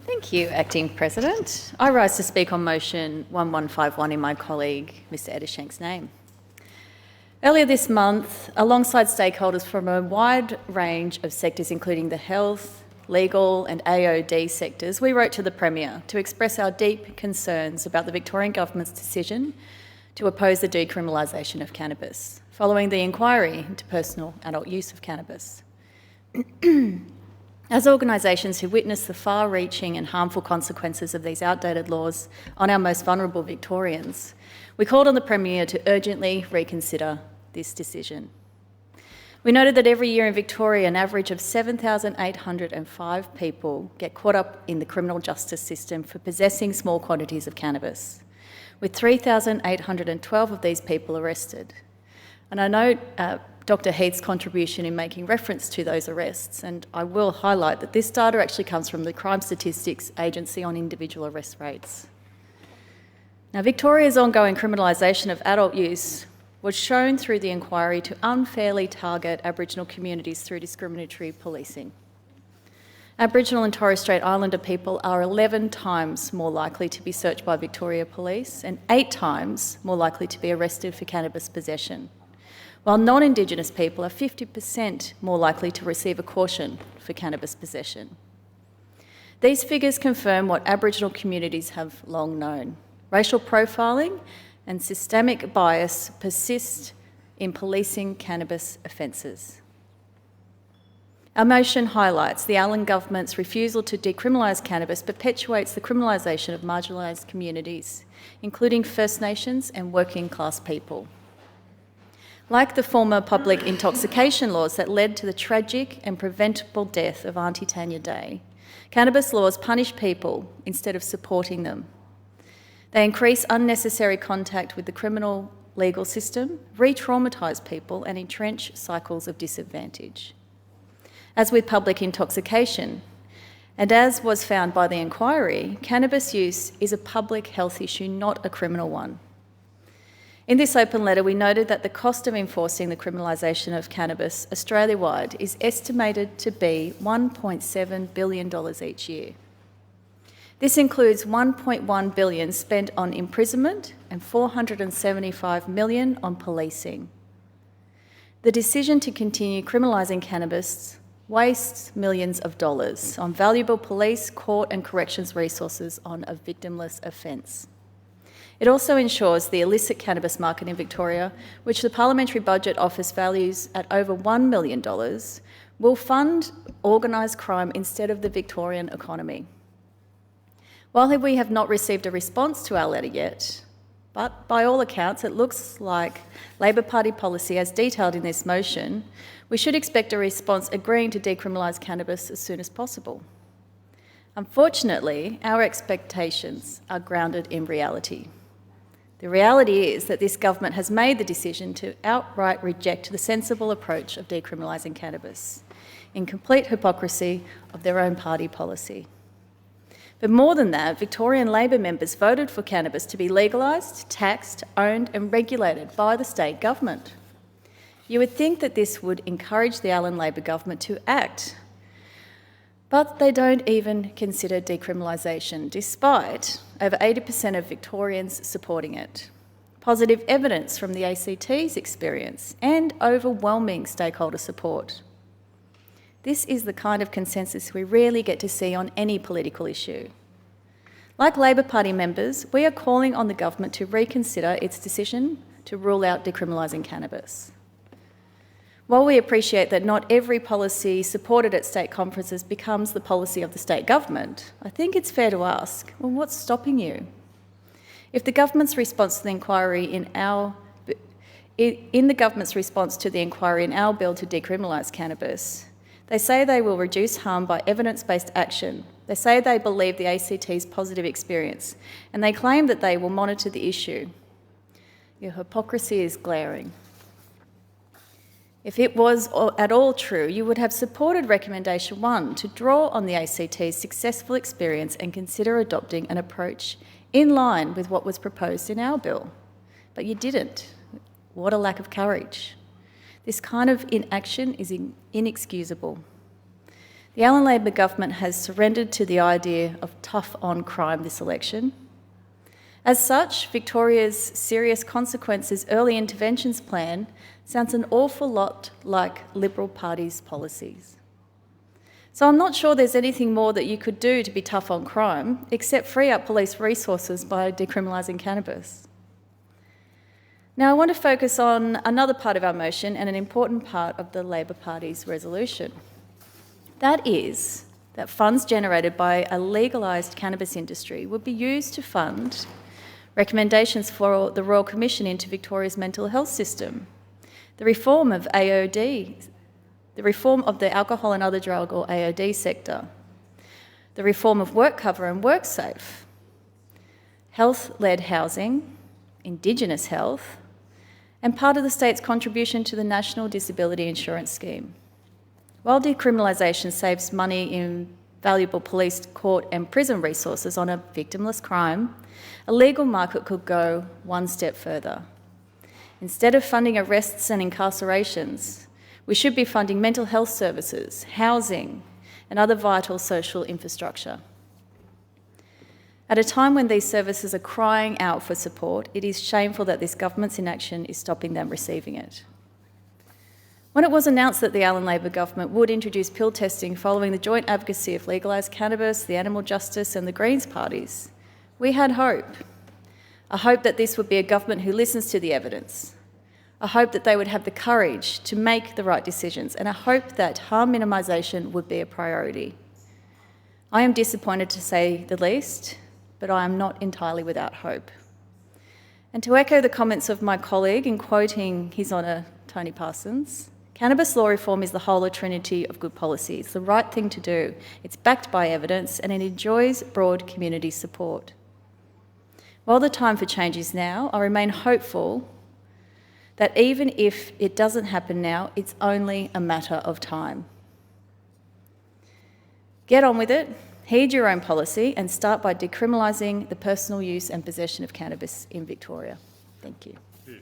Thank you, Acting President. I rise to speak on motion 1151 in my colleague Mr Eddershank's name. Earlier this month, alongside stakeholders from a wide range of sectors including the health, legal and AOD sectors, we wrote to the Premier to express our deep concerns about the Victorian Government's decision to oppose the decriminalisation of cannabis, following the inquiry into personal adult use of cannabis. As organisations who witness the far-reaching and harmful consequences of these outdated laws on our most vulnerable Victorians, we called on the Premier to urgently reconsider this decision. We noted that every year in Victoria, an average of 7,805 people get caught up in the criminal justice system for possessing small quantities of cannabis, with 3,812 of these people arrested. And I note Dr Heath's contribution in making reference to those arrests, and I will highlight that this data actually comes from the Crime Statistics Agency on individual arrest rates. Now, Victoria's ongoing criminalisation of adult use was shown through the inquiry to unfairly target Aboriginal communities through discriminatory policing. Aboriginal and Torres Strait Islander people are 11 times more likely to be searched by Victoria Police and 8 times more likely to be arrested for cannabis possession, while non-Indigenous people are 50% more likely to receive a caution for cannabis possession. These figures confirm what Aboriginal communities have long known. Racial profiling and systemic bias persist in policing cannabis offences. Our motion highlights the Allen Government's refusal to decriminalise cannabis perpetuates the criminalisation of marginalised communities, including First Nations and working class people. Like the former public intoxication laws that led to the tragic and preventable death of Auntie Tanya Day, cannabis laws punish people instead of supporting them. They increase unnecessary contact with the criminal legal system, re-traumatise people and entrench cycles of disadvantage. As with public intoxication, and as was found by the inquiry, cannabis use is a public health issue, not a criminal one. In this open letter, we noted that the cost of enforcing the criminalisation of cannabis Australia-wide is estimated to be $1.7 billion each year. This includes $1.1 billion spent on imprisonment and $475 million on policing. The decision to continue criminalising cannabis wastes millions of dollars on valuable police, court and corrections resources on a victimless offence. It also ensures the illicit cannabis market in Victoria, which the Parliamentary Budget Office values at over $1 million, will fund organised crime instead of the Victorian economy. While we have not received a response to our letter yet, but by all accounts it looks like Labor Party policy as detailed in this motion, we should expect a response agreeing to decriminalise cannabis as soon as possible. Unfortunately, our expectations are grounded in reality. The reality is that this government has made the decision to outright reject the sensible approach of decriminalising cannabis, in complete hypocrisy of their own party policy. But more than that, Victorian Labor Members voted for cannabis to be legalised, taxed, owned and regulated by the state government. You would think that this would encourage the Allen Labor government to act, but they don't even consider decriminalisation, despite over 80% of Victorians supporting it. Positive evidence from the ACT's experience and overwhelming stakeholder support. This is the kind of consensus we rarely get to see on any political issue. Like Labor Party members, we are calling on the government to reconsider its decision to rule out decriminalising cannabis. While we appreciate that not every policy supported at state conferences becomes the policy of the state government, I think it's fair to ask, well, what's stopping you? If the government's response to the inquiry in our bill to decriminalise cannabis, they say they will reduce harm by evidence-based action. They say they believe the ACT's positive experience, and they claim that they will monitor the issue. Your hypocrisy is glaring. If it was at all true, you would have supported Recommendation 1 to draw on the ACT's successful experience and consider adopting an approach in line with what was proposed in our bill. But you didn't. What a lack of courage. This kind of inaction is inexcusable. The Allan Labor government has surrendered to the idea of tough on crime this election. As such, Victoria's serious consequences early interventions plan sounds an awful lot like Liberal Party's policies. So I'm not sure there's anything more that you could do to be tough on crime, except free up police resources by decriminalising cannabis. Now I want to focus on another part of our motion and an important part of the Labor Party's resolution. That is that funds generated by a legalised cannabis industry would be used to fund recommendations for the Royal Commission into Victoria's mental health system, the reform of AOD, the reform of the alcohol and other drug or AOD sector, the reform of WorkCover and WorkSafe, health-led housing, Indigenous health, and part of the state's contribution to the National Disability Insurance Scheme. While decriminalisation saves money in valuable police, court and prison resources on a victimless crime, a legal market could go one step further. Instead of funding arrests and incarcerations, we should be funding mental health services, housing and other vital social infrastructure. At a time when these services are crying out for support, it is shameful that this government's inaction is stopping them receiving it. When it was announced that the Allan Labor government would introduce pill testing following the joint advocacy of Legalise Cannabis, the Animal Justice and the Greens parties, we had hope. A hope that this would be a government who listens to the evidence. A hope that they would have the courage to make the right decisions, and a hope that harm minimisation would be a priority. I am disappointed to say the least, but I am not entirely without hope. And to echo the comments of my colleague in quoting His Honour Tony Parsons, cannabis law reform is the whole trinity of good policy. It's the right thing to do. It's backed by evidence and it enjoys broad community support. While the time for change is now, I remain hopeful that even if it doesn't happen now, it's only a matter of time. Get on with it, heed your own policy and start by decriminalising the personal use and possession of cannabis in Victoria. Thank you.